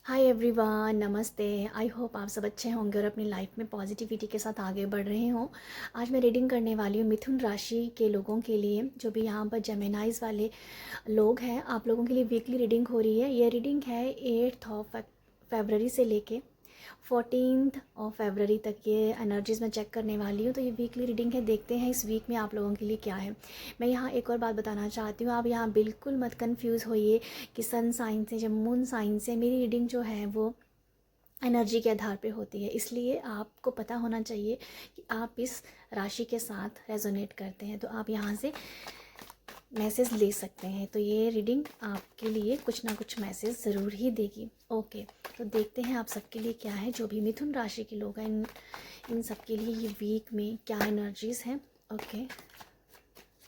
Hi everyone, नमस्ते। I hope आप सब अच्छे होंगे और अपनी लाइफ में पॉजिटिविटी के साथ आगे बढ़ रहे हों। आज मैं रीडिंग करने वाली हूँ मिथुन राशि के लोगों के लिए, जो भी यहाँ पर जेमिनाइज वाले लोग हैं। आप लोगों के लिए वीकली रीडिंग हो रही है। ये रीडिंग है 8 फरवरी से लेके 14 फरवरी तक। ये एनर्जीज़ मैं चेक करने वाली हूँ। तो ये वीकली रीडिंग है, देखते हैं इस वीक में आप लोगों के लिए क्या है। मैं यहाँ एक और बात बताना चाहती हूँ, आप यहाँ बिल्कुल मत कंफ्यूज होइए कि सन साइन से या मून साइन से। मेरी रीडिंग जो है वो एनर्जी के आधार पे होती है, इसलिए आपको पता होना चाहिए कि आप इस राशि के साथ रेजोनेट करते हैं, तो आप यहाँ से मैसेज ले सकते हैं। तो ये रीडिंग आपके लिए कुछ ना कुछ मैसेज ज़रूर ही देगी। ओके, तो देखते हैं आप सबके लिए क्या है। जो भी मिथुन राशि के लोग हैं, इन सब के लिए ये वीक में क्या एनर्जीज़ हैं। Okay,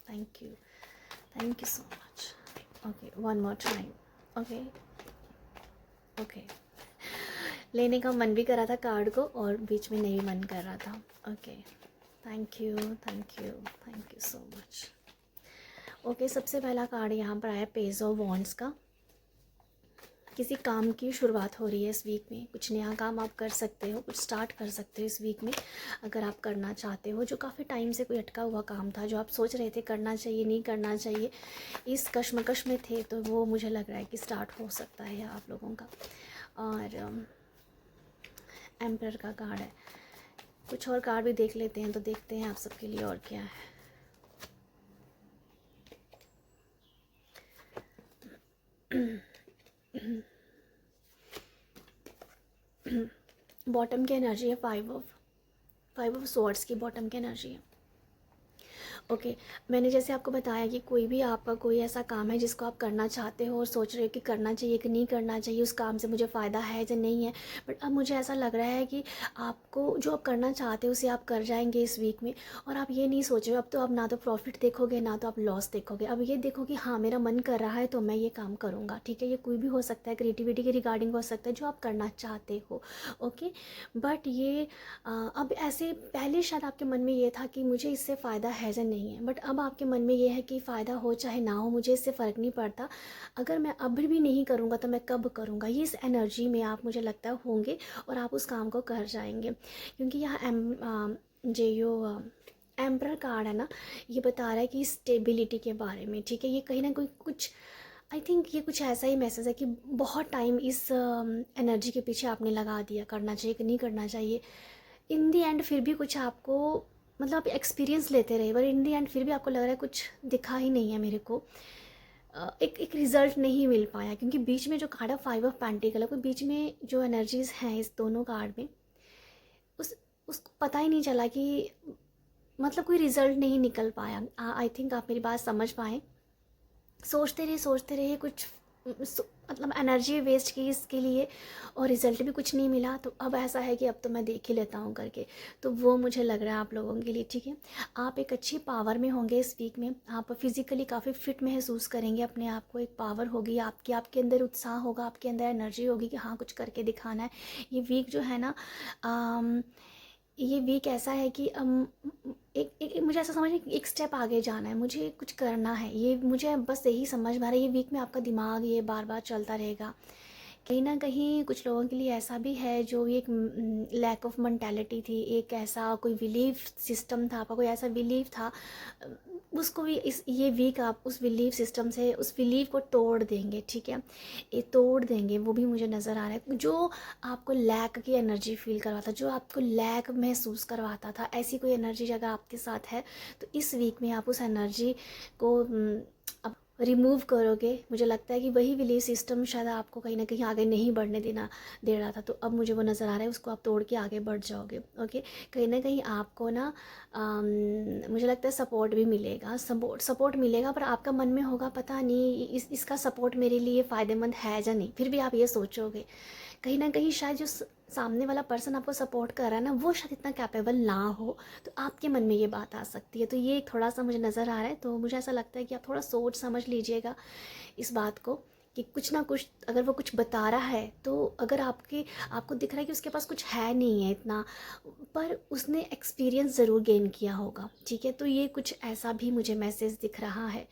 thank you so much. Okay, one more time. Okay okay, लेने का मन भी कर रहा था कार्ड को और बीच में नहीं मन कर रहा था। Okay, thank you so much. Okay, सबसे पहला कार्ड यहाँ पर आया पेज ऑफ वॉन्ड्स का। किसी काम की शुरुआत हो रही है इस वीक में। कुछ नया काम आप कर सकते हो, कुछ स्टार्ट कर सकते हो इस वीक में अगर आप करना चाहते हो। जो काफ़ी टाइम से कोई अटका हुआ काम था, जो आप सोच रहे थे करना चाहिए नहीं करना चाहिए, इस कश्मकश में थे, तो वो मुझे लग रहा है कि स्टार्ट हो सकता है आप लोगों का। और एम्परर का कार्ड है। कुछ और कार्ड भी देख लेते हैं, तो देखते हैं आप सबके लिए और क्या है। बॉटम की एनर्जी है फाइव ऑफ स्वॉर्ड्स की बॉटम की एनर्जी है। ओके, मैंने जैसे आपको बताया कि कोई भी आपका कोई ऐसा काम है जिसको आप करना चाहते हो और सोच रहे हो कि करना चाहिए कि नहीं करना चाहिए, उस काम से मुझे फ़ायदा है या नहीं है। बट अब मुझे ऐसा लग रहा है कि आपको जो आप करना चाहते हो उसे आप कर जाएंगे इस वीक में। और आप ये नहीं सोच रहे हो, अब तो आप ना तो प्रॉफिट देखोगे ना तो आप लॉस देखोगे। अब ये देखो कि हाँ, मेरा मन कर रहा है तो मैं ये काम करूँगा। ठीक है, ये कोई भी हो सकता है, क्रिएटिविटी के रिगार्डिंग हो सकता है, जो आप करना चाहते हो। ओके, बट ये अब ऐसे पहले शायद आपके मन में ये था कि मुझे इससे फ़ायदा है या नहीं है, बट अब आपके मन में ये है कि फ़ायदा हो चाहे ना हो, मुझे इससे फ़र्क नहीं पड़ता। अगर मैं अब भी नहीं करूँगा तो मैं कब करूँगा, ये इस एनर्जी में आप मुझे लगता है होंगे और आप उस काम को कर जाएंगे। क्योंकि यहाँ एम्परर कार्ड है ना, ये बता रहा है कि स्टेबिलिटी के बारे में। ठीक है, ये कहीं ना कोई कुछ, आई थिंक ये कुछ ऐसा ही मैसेज है कि बहुत टाइम इस एनर्जी के पीछे आपने लगा दिया, करना चाहिए कि नहीं करना चाहिए। इन दी एंड फिर भी कुछ आपको, मतलब आप एक्सपीरियंस लेते रहे, पर इन दी एंड फिर भी आपको लग रहा है कुछ दिखा ही नहीं है मेरे को। एक रिज़ल्ट नहीं मिल पाया, क्योंकि बीच में जो कार्ड है फाइव ऑफ पेंटिकल है, कोई बीच में जो एनर्जीज़ हैं इस दोनों कार्ड में, उस उसको पता ही नहीं चला कि, मतलब कोई रिज़ल्ट नहीं निकल पाया। आई थिंक आप मेरी बात समझ पाएँ। सोचते रहे कुछ, मतलब एनर्जी वेस्ट की इसके लिए और रिज़ल्ट भी कुछ नहीं मिला। तो अब ऐसा है कि अब तो मैं देख ही लेता हूँ करके, तो वो मुझे लग रहा है आप लोगों के लिए। ठीक है, आप एक अच्छी पावर में होंगे इस वीक में। आप फिज़िकली काफ़ी फिट महसूस करेंगे अपने आप को। एक पावर होगी आपकी, आपके अंदर उत्साह होगा, आपके अंदर एनर्जी होगी कि हाँ कुछ करके दिखाना है। ये वीक जो है ना, ये वीक ऐसा है कि एक मुझे ऐसा समझ एक स्टेप आगे जाना है, मुझे कुछ करना है। ये मुझे बस यही समझ में आ रहा है। ये वीक में आपका दिमाग ये बार बार चलता रहेगा। कहीं ना कहीं कुछ लोगों के लिए ऐसा भी है जो एक लैक ऑफ मेंटालिटी थी, एक ऐसा कोई बिलीफ सिस्टम था, आपका कोई ऐसा बिलीफ था, उसको भी इस ये वीक आप उस बिलीफ सिस्टम से उस बिलीफ को तोड़ देंगे। ठीक है, ये तोड़ देंगे, वो भी मुझे नज़र आ रहा है। जो आपको लैक की एनर्जी फील करवाता, जो आपको लैक महसूस करवाता था, ऐसी कोई एनर्जी अगर आपके साथ है तो इस वीक में आप उस एनर्जी को अब रिमूव करोगे। मुझे लगता है कि वही बिलीफ सिस्टम शायद आपको कहीं ना कहीं आगे नहीं बढ़ने देना दे रहा था, तो अब मुझे वो नज़र आ रहा है, उसको आप तोड़ के आगे बढ़ जाओगे। ओके, कहीं ना कहीं आपको ना मुझे लगता है सपोर्ट भी मिलेगा, सपोर्ट मिलेगा, पर आपका मन में होगा पता नहीं इसका सपोर्ट मेरे लिए फ़ायदेमंद है या नहीं। फिर भी आप ये सोचोगे कहीं ना कहीं शायद जो सामने वाला पर्सन आपको सपोर्ट कर रहा है ना, वो शायद इतना कैपेबल ना हो, तो आपके मन में ये बात आ सकती है। तो ये थोड़ा सा मुझे नज़र आ रहा है, तो मुझे ऐसा लगता है कि आप थोड़ा सोच समझ लीजिएगा इस बात को, कि कुछ ना कुछ अगर वो कुछ बता रहा है, तो अगर आपको दिख रहा है कि उसके पास कुछ है नहीं है इतना, पर उसने एक्सपीरियंस ज़रूर गेन किया होगा। ठीक है, तो ये कुछ ऐसा भी मुझे मैसेज दिख रहा है।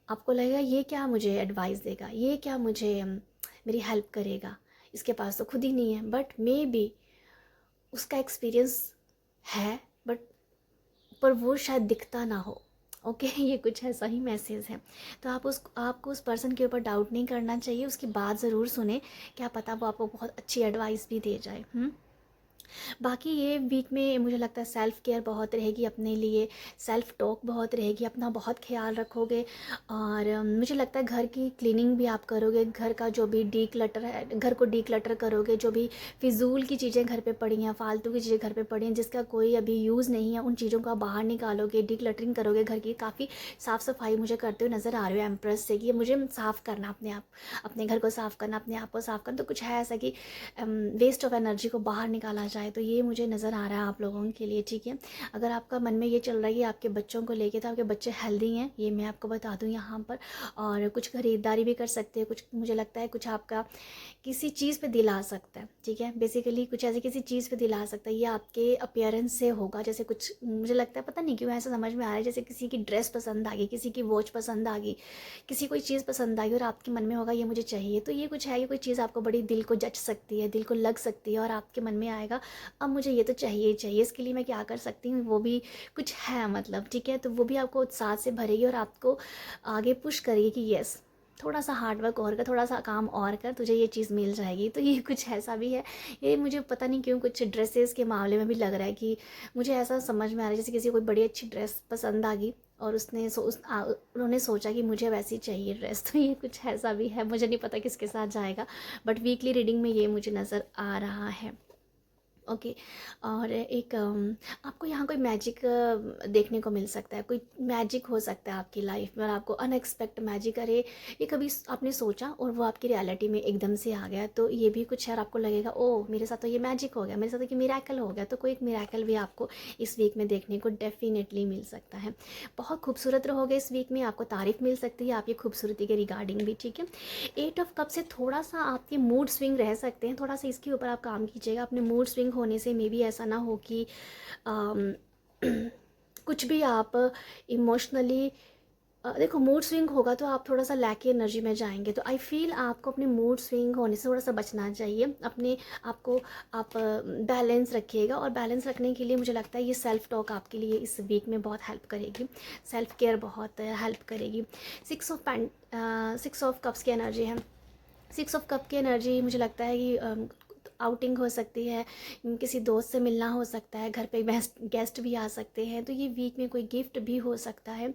आपको लगेगा ये क्या मुझे एडवाइस देगा, ये क्या मुझे मेरी हेल्प करेगा, इसके पास तो खुद ही नहीं है, बट मे बी उसका एक्सपीरियंस है, बट पर वो शायद दिखता ना हो। ओके ये कुछ ऐसा ही मैसेज है। तो आपको उस पर्सन के ऊपर डाउट नहीं करना चाहिए, उसकी बात ज़रूर सुने, क्या पता वो आपको बहुत अच्छी एडवाइस भी दे जाए। बाकी ये वीक में मुझे लगता है सेल्फ़ केयर बहुत रहेगी अपने लिए, सेल्फ़ टॉक बहुत रहेगी, अपना बहुत ख्याल रखोगे। और मुझे लगता है घर की क्लीनिंग भी आप करोगे, घर का जो भी डीक्लटर है, घर को डीक्लटर करोगे, जो भी फिजूल की चीज़ें घर पे पड़ी हैं, फालतू की चीज़ें घर पे पड़ी हैं जिसका कोई अभी यूज़ नहीं है, उन चीज़ों को आप बाहर निकालोगे, डीक्लटरिंग करोगे घर की। काफ़ी साफ़ सफाई मुझे करते हुए नज़र आ रही हो एम्प्रेस से, कि मुझे साफ़ करना अपने आप, अपने घर को साफ़ करना, अपने आप को साफ़ करना। तो कुछ है ऐसा कि वेस्ट ऑफ एनर्जी को बाहर निकाला जाए, तो ये मुझे नज़र आ रहा है आप लोगों के लिए, ठीक है। अगर आपका मन में ये चल रहा है कि आपके बच्चों को लेके, तो आपके बच्चे हेल्दी हैं, ये मैं आपको बता दूं यहाँ पर। और कुछ खरीदारी भी कर सकते हैं, कुछ मुझे लगता है कुछ आपका किसी चीज़ पे दिल आ सकता है, ठीक है। बेसिकली कुछ ऐसे किसी चीज़ पे दिल आ सकता है, ये आपके अपीयरेंस से होगा। जैसे कुछ मुझे लगता है, पता नहीं क्यों ऐसा समझ में आ रहा है, जैसे किसी की ड्रेस पसंद आ गई, किसी की वॉच पसंद आ गई, किसी कोई चीज़ पसंद आ गई और आपके मन में होगा ये मुझे चाहिए। तो ये कुछ है, ये कोई चीज़ आपको बड़ी दिल को जच सकती है, दिल को लग सकती है, और आपके मन में आएगा अब मुझे ये तो चाहिए ही चाहिए, इसके लिए मैं क्या कर सकती हूँ, वो भी कुछ है मतलब, ठीक है। तो वो भी आपको उत्साह से भरेगी और आपको आगे पुश करेगी कि यस, थोड़ा सा हार्ड वर्क और कर, थोड़ा सा काम और कर, तुझे ये चीज़ मिल जाएगी। तो ये कुछ ऐसा भी है। ये मुझे पता नहीं क्यों कुछ ड्रेसेस के मामले में भी लग रहा है कि मुझे ऐसा समझ में आ रहा है जैसे किसी को कोई बड़ी अच्छी ड्रेस पसंद आ गई और उन्होंने सोचा कि मुझे वैसी चाहिए ड्रेस। तो ये कुछ ऐसा भी है, मुझे नहीं पता किसके साथ जाएगा, बट वीकली रीडिंग में ये मुझे नज़र आ रहा है। ओके। और एक आपको यहाँ कोई मैजिक देखने को मिल सकता है, कोई मैजिक हो सकता है आपकी लाइफ में, और आपको अनएक्सपेक्ट मैजिक, अरे ये कभी आपने सोचा और वो आपकी रियलिटी में एकदम से आ गया। तो ये भी कुछ है, और आपको लगेगा ओ मेरे साथ तो ये मैजिक हो गया, मेरे साथ तो ये मिरेकल हो गया। तो कोई एक मिरेकल भी आपको इस वीक में देखने को डेफिनेटली मिल सकता है। बहुत खूबसूरत रहोगे इस वीक में, आपको तारीफ मिल सकती है आपकी खूबसूरती के रिगार्डिंग भी, ठीक है। 8 ऑफ कप से थोड़ा सा आपके मूड स्विंग रह सकते हैं, थोड़ा सा इसके ऊपर आप काम कीजिएगा। अपने मूड स्विंग होने से मे बी ऐसा ना हो कि अम, कुछ भी आप इमोशनली, देखो मूड स्विंग होगा तो आप थोड़ा सा लैक की एनर्जी में जाएंगे। तो आई फील आपको अपने मूड स्विंग होने से थोड़ा सा बचना चाहिए, अपने आपको आप बैलेंस रखिएगा। और बैलेंस रखने के लिए मुझे लगता है ये सेल्फ टॉक आपके लिए इस वीक में बहुत हेल्प करेगी, सेल्फ केयर बहुत हेल्प करेगी। 6 ऑफ कप्स की एनर्जी है। 6 ऑफ कप की एनर्जी मुझे लगता है कि आउटिंग हो सकती है, किसी दोस्त से मिलना हो सकता है, घर पे गेस्ट भी आ सकते हैं। तो ये वीक में कोई गिफ्ट भी हो सकता है,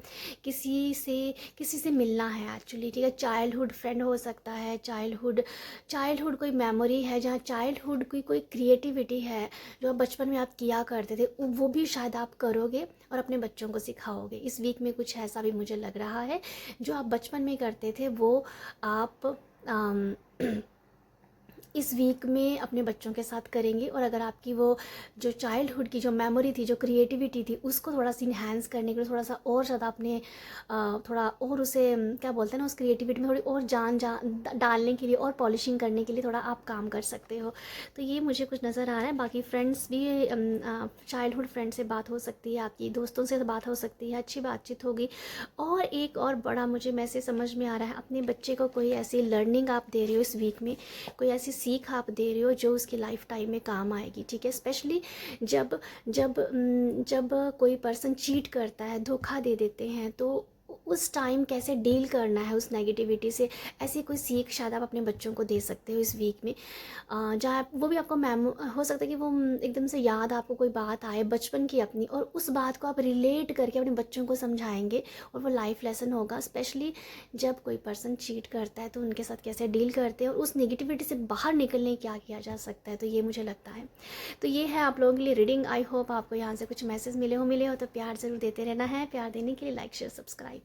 किसी से मिलना है एक्चुअली, ठीक है। चाइल्डहुड फ्रेंड हो सकता है, चाइल्डहुड कोई मेमोरी है, जहाँ चाइल्डहुड की कोई क्रिएटिविटी है जो आप बचपन में आप किया करते थे, वो भी शायद आप करोगे और अपने बच्चों को सिखाओगे। इस वीक में कुछ ऐसा भी मुझे लग रहा है, जो आप बचपन में करते थे वो आप इस वीक में अपने बच्चों के साथ करेंगे। और अगर आपकी वो जो चाइल्डहुड की जो मेमोरी थी, जो क्रिएटिविटी थी, उसको थोड़ा सा इन्हांस करने के लिए, थोड़ा सा और ज़्यादा अपने थोड़ा और उसे क्या बोलते हैं ना, उस क्रिएटिविटी में थोड़ी और जान डालने के लिए और पॉलिशिंग करने के लिए थोड़ा आप काम कर सकते हो। तो ये मुझे कुछ नज़र आ रहा है। बाकी फ्रेंड्स भी, चाइल्डहुड फ्रेंड से बात हो सकती है, आपकी दोस्तों से बात हो सकती है, अच्छी बातचीत होगी। और एक और बड़ा मुझे मैसेज समझ में आ रहा है, अपने बच्चे को कोई ऐसी लर्निंग आप दे रहे हो इस वीक में, कोई ऐसी सीख आप दे रहे हो जो उसकी लाइफ टाइम में काम आएगी, ठीक है। स्पेशली जब जब कोई पर्सन चीट करता है, धोखा दे देते हैं, तो उस टाइम कैसे डील करना है उस नेगेटिविटी से, ऐसी कोई सीख शायद आप अपने बच्चों को दे सकते हो इस वीक में। जहाँ वो भी आपको हो सकता है कि वो एकदम से याद आपको कोई बात आए बचपन की अपनी, और उस बात को आप रिलेट करके अपने बच्चों को समझाएंगे, और वो लाइफ लेसन होगा। स्पेशली जब कोई पर्सन चीट करता है तो उनके साथ कैसे डील करते हैं, और उस नेगेटिविटी से बाहर निकलने क्या किया जा सकता है, तो ये मुझे लगता है। तो ये है आप लोगों के लिए रीडिंग। आई होप आपको यहाँ से कुछ मैसेज मिले हो तो प्यार ज़रूर देते रहना है। प्यार देने के लिए लाइक शेयर सब्सक्राइब।